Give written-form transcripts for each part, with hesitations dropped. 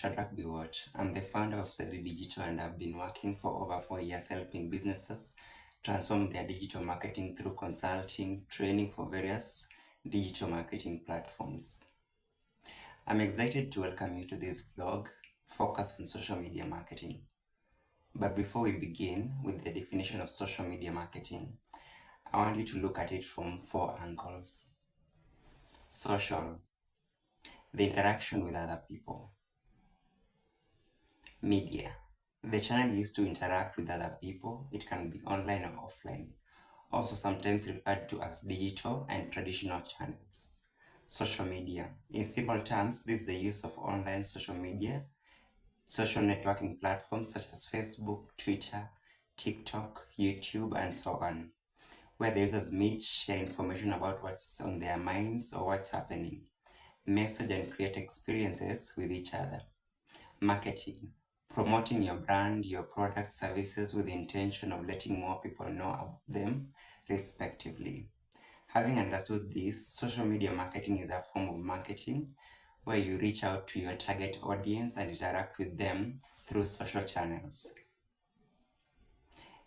Shadrach Biwott. I'm the founder of Steady Digital and I've been working for over 4 years helping businesses transform their digital marketing through consulting, training for various digital marketing platforms. I'm excited to welcome you to this vlog focused on social media marketing. But before we begin with the definition of social media marketing, I want you to look at it from 4 angles. Social, the interaction with other people. Media, the channel used to interact with other people. It can be online or offline, also sometimes referred to as digital and traditional channels. Social media, in simple terms, this is the use of online social media, social networking platforms such as Facebook, Twitter, TikTok, YouTube, and so on, where the users meet, share information about what's on their minds or what's happening, message and create experiences with each other. Marketing, promoting your brand, your product, services with the intention of letting more people know about them, respectively. Having understood this, social media marketing is a form of marketing where you reach out to your target audience and interact with them through social channels.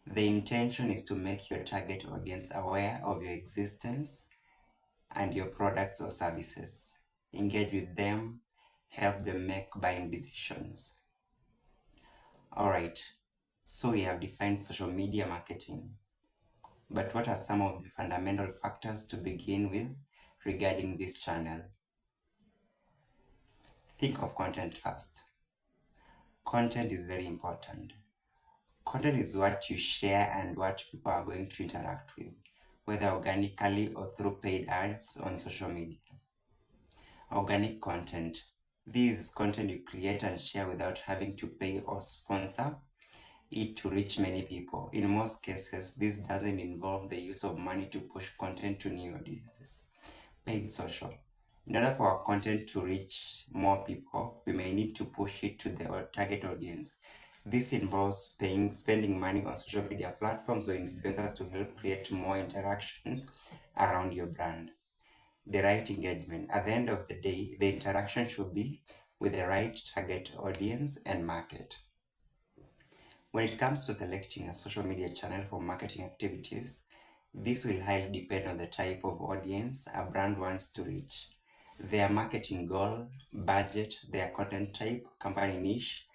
The intention is to make your target audience aware of your existence and your products or services. Engage with them, help them make buying decisions. Alright, so we have defined social media marketing. But what are some of the fundamental factors to begin with regarding this channel? Think of content first. Content is very important. Content is what you share and what people are going to interact with, whether organically or through paid ads on social media. Organic content. This is content you create and share without having to pay or sponsor it to reach many people. In most cases, this doesn't involve the use of money to push content to new audiences. Paid social. In order for our content to reach more people, we may need to push it to the target audience. This involves spending money on social media platforms or influencers to help create more interactions around your brand. The right engagement. At the end of the day, the interaction should be with the right target audience and market. When it comes to selecting a social media channel for marketing activities, this will highly depend on the type of audience a brand wants to reach, their marketing goal, budget, their content type, company niche,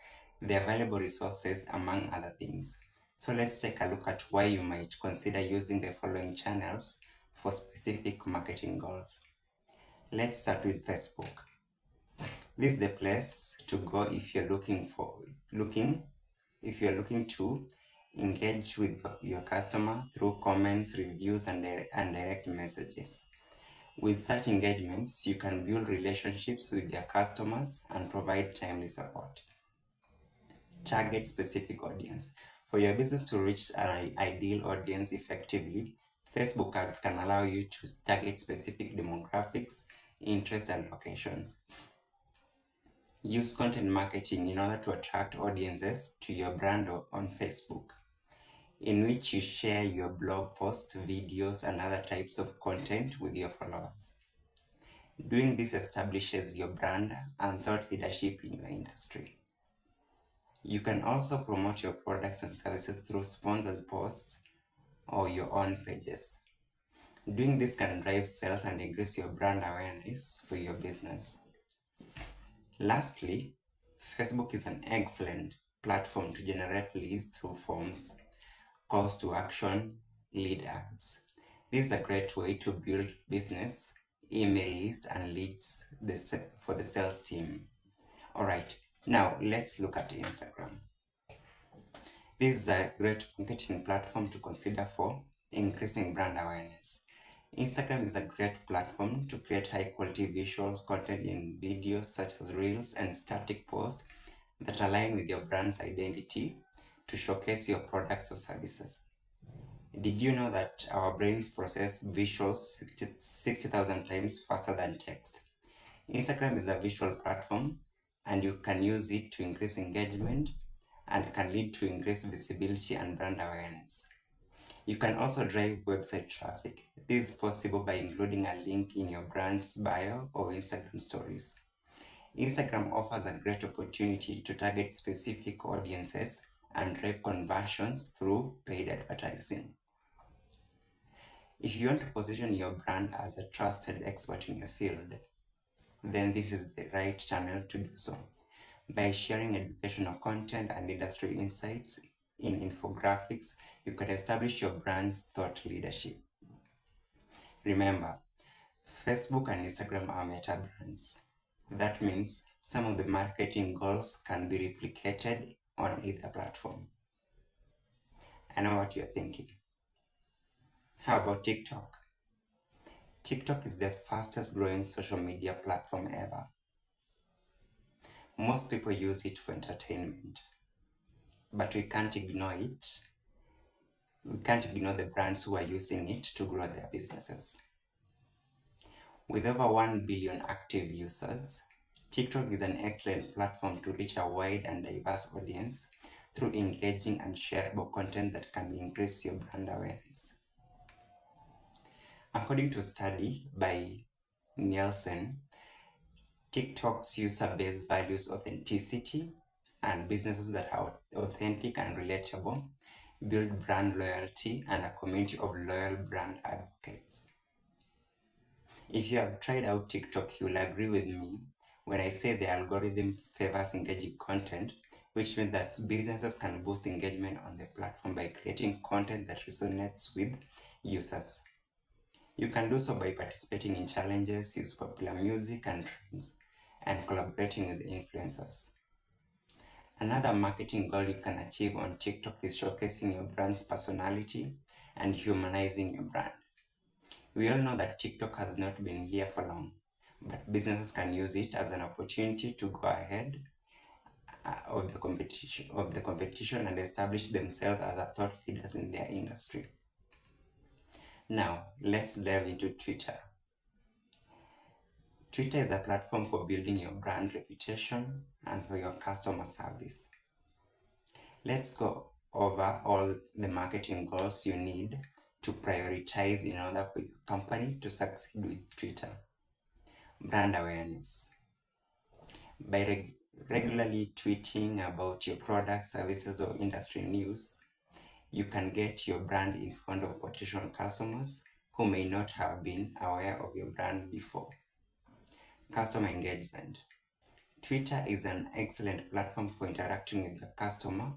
the available resources, among other things. So let's take a look at why you might consider using the following channels for specific marketing goals. Let's start with Facebook. This is the place to go if you're looking to engage with your customer through comments, reviews, and direct messages. With such engagements, you can build relationships with your customers and provide timely support. Target specific audience. For your business to reach an ideal audience effectively, Facebook ads can allow you to target specific demographics, interests, and locations. Use content marketing in order to attract audiences to your brand on Facebook, in which you share your blog posts, videos, and other types of content with your followers. Doing this establishes your brand and thought leadership in your industry. You can also promote your products and services through sponsored posts or your own pages. Doing this can drive sales and increase your brand awareness for your business. Lastly, Facebook is an excellent platform to generate leads through forms, calls to action, lead ads. This is a great way to build business, email list, and leads for the sales team. Alright, now let's look at Instagram. This is a great marketing platform to consider for increasing brand awareness. Instagram is a great platform to create high-quality visuals, content in videos such as reels and static posts that align with your brand's identity to showcase your products or services. Did you know that our brains process visuals 60,000 times faster than text? Instagram is a visual platform and you can use it to increase engagement and can lead to increased visibility and brand awareness. You can also drive website traffic. This is possible by including a link in your brand's bio or Instagram stories. Instagram offers a great opportunity to target specific audiences and drive conversions through paid advertising. If you want to position your brand as a trusted expert in your field, then this is the right channel to do so. By sharing educational content and industry insights in infographics, you can establish your brand's thought leadership. Remember, Facebook and Instagram are meta brands. That means some of the marketing goals can be replicated on either platform. I know what you're thinking. How about TikTok? TikTok is the fastest growing social media platform ever. Most people use it for entertainment, but we can't ignore it. We can't ignore the brands who are using it to grow their businesses. With over 1 billion active users, TikTok is an excellent platform to reach a wide and diverse audience through engaging and shareable content that can increase your brand awareness. According to a study by Nielsen, TikTok's user base values authenticity, and businesses that are authentic and relatable build brand loyalty and a community of loyal brand advocates. If you have tried out TikTok, you'll agree with me when I say the algorithm favors engaging content, which means that businesses can boost engagement on the platform by creating content that resonates with users. You can do so by participating in challenges, use popular music and trends, and collaborating with influencers. Another marketing goal you can achieve on TikTok is showcasing your brand's personality and humanizing your brand. We all know that TikTok has not been here for long, but businesses can use it as an opportunity to go ahead of the competition and establish themselves as a thought leaders in their industry. Now, let's delve into Twitter. Twitter is a platform for building your brand reputation and for your customer service. Let's go over all the marketing goals you need to prioritize in order for your company to succeed with Twitter. Brand awareness. By regularly tweeting about your products, services, or industry news, you can get your brand in front of potential customers who may not have been aware of your brand before. Customer engagement. Twitter is an excellent platform for interacting with your customer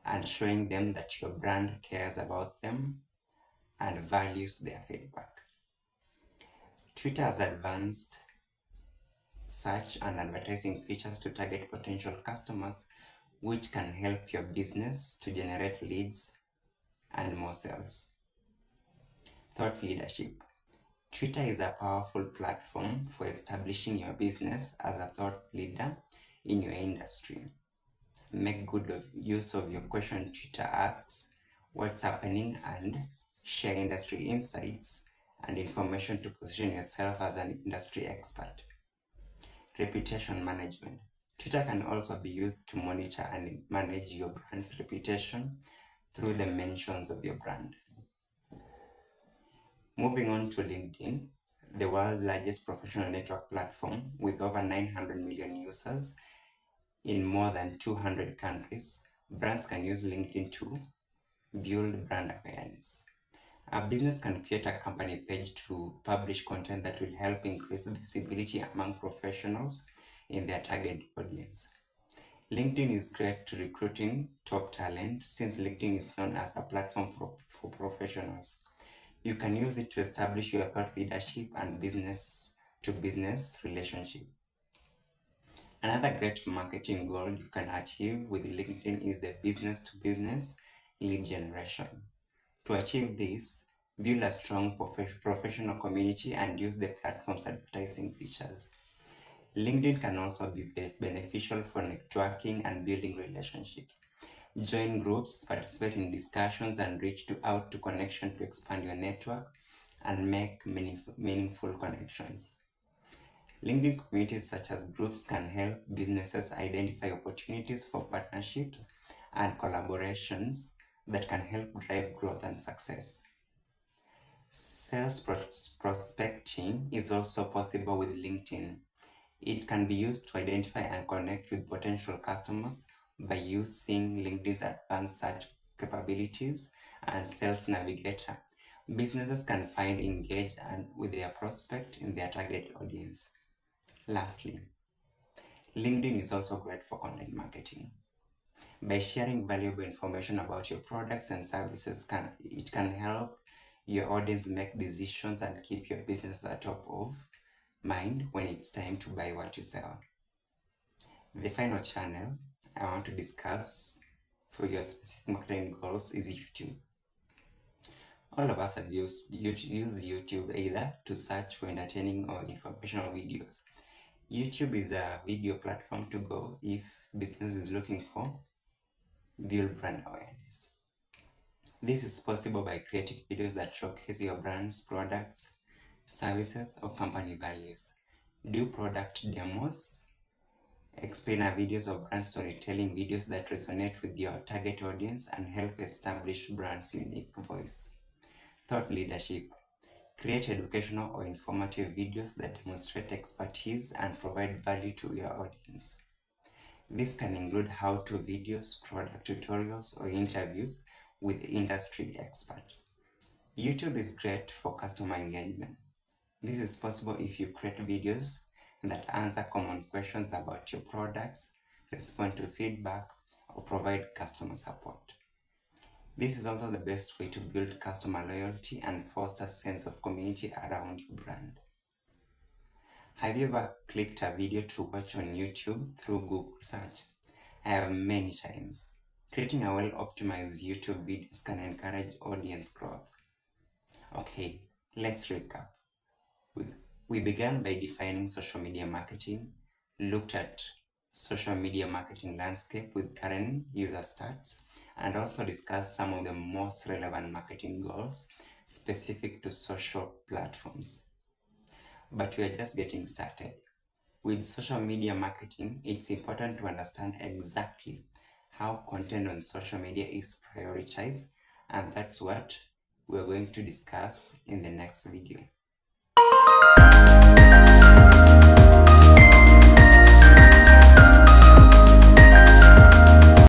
and showing them that your brand cares about them and values their feedback. Twitter has advanced search and advertising features to target potential customers, which can help your business to generate leads and more sales. Thought leadership. Twitter is a powerful platform for establishing your business as a thought leader in your industry. Make good use of your question Twitter asks, what's happening, and share industry insights and information to position yourself as an industry expert. Reputation management. Twitter can also be used to monitor and manage your brand's reputation through the mentions of your brand. Moving on to LinkedIn, the world's largest professional network platform with over 900 million users in more than 200 countries, brands can use LinkedIn to build brand awareness. A business can create a company page to publish content that will help increase visibility among professionals in their target audience. LinkedIn is great to recruiting top talent since LinkedIn is known as a platform for professionals. You can use it to establish your thought leadership and business-to-business relationship. Another great marketing goal you can achieve with LinkedIn is the business-to-business lead generation. To achieve this, build a strong professional community and use the platform's advertising features. LinkedIn can also be beneficial for networking and building relationships. Join groups, participate in discussions, and reach out to connections to expand your network and make meaningful connections. LinkedIn communities such as groups can help businesses identify opportunities for partnerships and collaborations that can help drive growth and success. Sales prospecting is also possible with LinkedIn. It can be used to identify and connect with potential customers by using LinkedIn's advanced search capabilities and sales navigator. Businesses can find, engage, and with their prospect in their target audience. Lastly, LinkedIn is also great for online marketing. By sharing valuable information about your products and services, it can help your audience make decisions and keep your business at top of mind when it's time to buy what you sell. The final channel I want to discuss for your specific marketing goals is YouTube. All of us have used YouTube either to search for entertaining or informational videos. YouTube is a video platform to go if business is looking for build brand awareness. This is possible by creating videos that showcase your brand's products, services, or company values. Do product demos, explainer videos, or brand storytelling videos that resonate with your target audience and help establish brand's unique voice. Thought leadership. Create educational or informative videos that demonstrate expertise and provide value to your audience. This can include how-to videos, product tutorials, or interviews with industry experts. YouTube is great for customer engagement. This is possible if you create videos that answer common questions about your products, respond to feedback, or provide customer support. This is also the best way to build customer loyalty and foster a sense of community around your brand. Have you ever clicked a video to watch on YouTube through Google search? I have many times. Creating a well-optimized YouTube videos can encourage audience growth. Okay, let's recap. We began by defining social media marketing, looked at social media marketing landscape with current user stats, and also discussed some of the most relevant marketing goals specific to social platforms. But we are just getting started. With social media marketing, it's important to understand exactly how content on social media is prioritized, and that's what we're going to discuss in the next video.